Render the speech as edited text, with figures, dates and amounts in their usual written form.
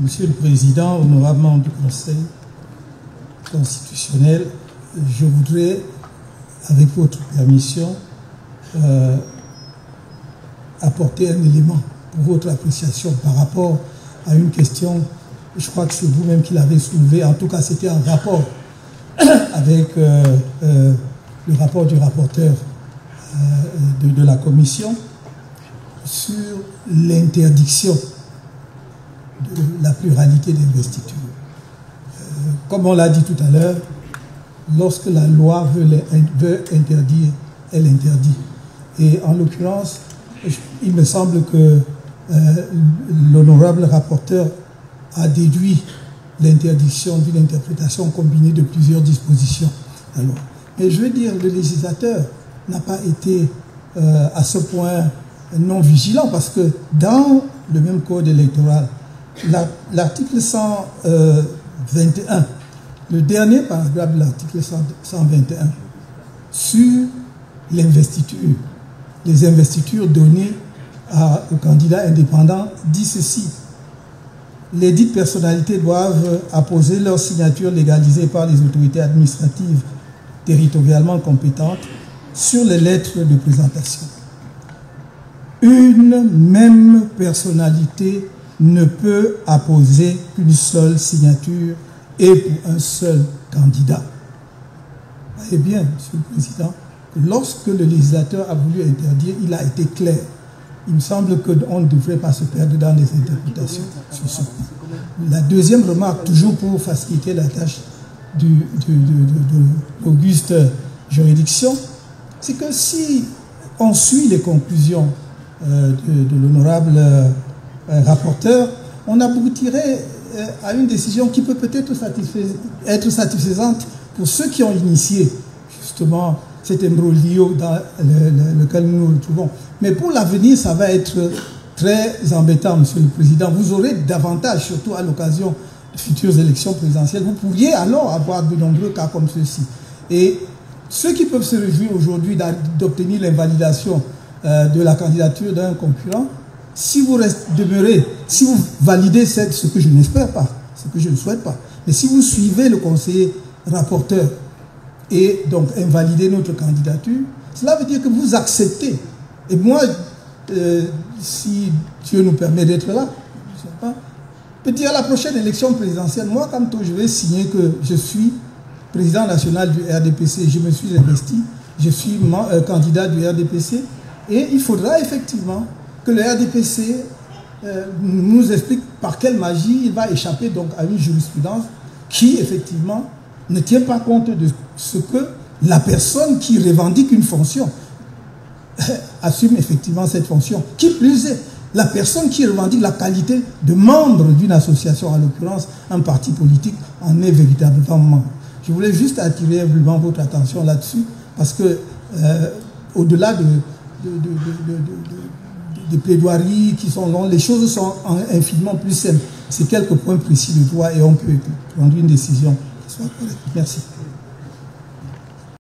Monsieur le Président, honorable membre du Conseil constitutionnel, je voudrais, avec votre permission, apporter un élément pour votre appréciation par rapport à une question, je crois que c'est vous-même qui l'avez soulevée, en tout cas c'était en rapport avec le rapport du rapporteur de la Commission sur l'interdiction de la pluralité d'investiture. Comme on l'a dit tout à l'heure, lorsque la loi veut interdire, elle interdit. Et en l'occurrence, il me semble que l'honorable rapporteur a déduit l'interdiction d'une interprétation combinée de plusieurs dispositions. Alors, mais je veux dire, le législateur n'a pas été à ce point non vigilant, parce que dans le même code électoral, l'article 121, le dernier paragraphe de l'article 121, sur l'investiture, les investitures données aux candidats indépendants, dit ceci: les dites personnalités doivent apposer leur signature légalisée par les autorités administratives territorialement compétentes sur les lettres de présentation. Une même personnalité ne peut apposer qu'une seule signature et pour un seul candidat. Voyez bien, Monsieur le Président, que lorsque le législateur a voulu interdire, il a été clair. Il me semble qu'on ne devrait pas se perdre dans les interprétations sur ce point. La deuxième remarque, toujours pour faciliter la tâche de l'auguste juridiction, c'est que si on suit les conclusions de l'honorable rapporteur, on aboutirait à une décision qui peut peut-être être satisfaisante pour ceux qui ont initié justement cet imbroglio dans lequel nous nous retrouvons. Mais pour l'avenir, ça va être très embêtant, Monsieur le Président. Vous aurez davantage, surtout à l'occasion de futures élections présidentielles, vous pourriez alors avoir de nombreux cas comme ceux-ci. Et ceux qui peuvent se réjouir aujourd'hui d'obtenir l'invalidation de la candidature d'un concurrent, si vous demeurez, si vous validez ce que je n'espère pas, ce que je ne souhaite pas, mais si vous suivez le conseiller rapporteur et donc invalidez notre candidature, cela veut dire que vous acceptez. Et moi, si Dieu nous permet d'être là, je sais pas, peut-être à la prochaine élection présidentielle, moi, comme toi, je vais signer que je suis président national du RDPC, je me suis investi, je suis candidat du RDPC, et il faudra effectivement que le RDPC nous explique par quelle magie il va échapper donc à une jurisprudence qui effectivement ne tient pas compte de ce que la personne qui revendique une fonction assume effectivement cette fonction. Qui plus est, la personne qui revendique la qualité de membre d'une association, en l'occurrence un parti politique, en est véritablement membre. Je voulais juste attirer vraiment votre attention là-dessus, parce que au-delà des plaidoiries qui sont longues, les choses sont infiniment plus simples. C'est quelques points précis de droit et on peut prendre une décision qui soit correcte. Merci.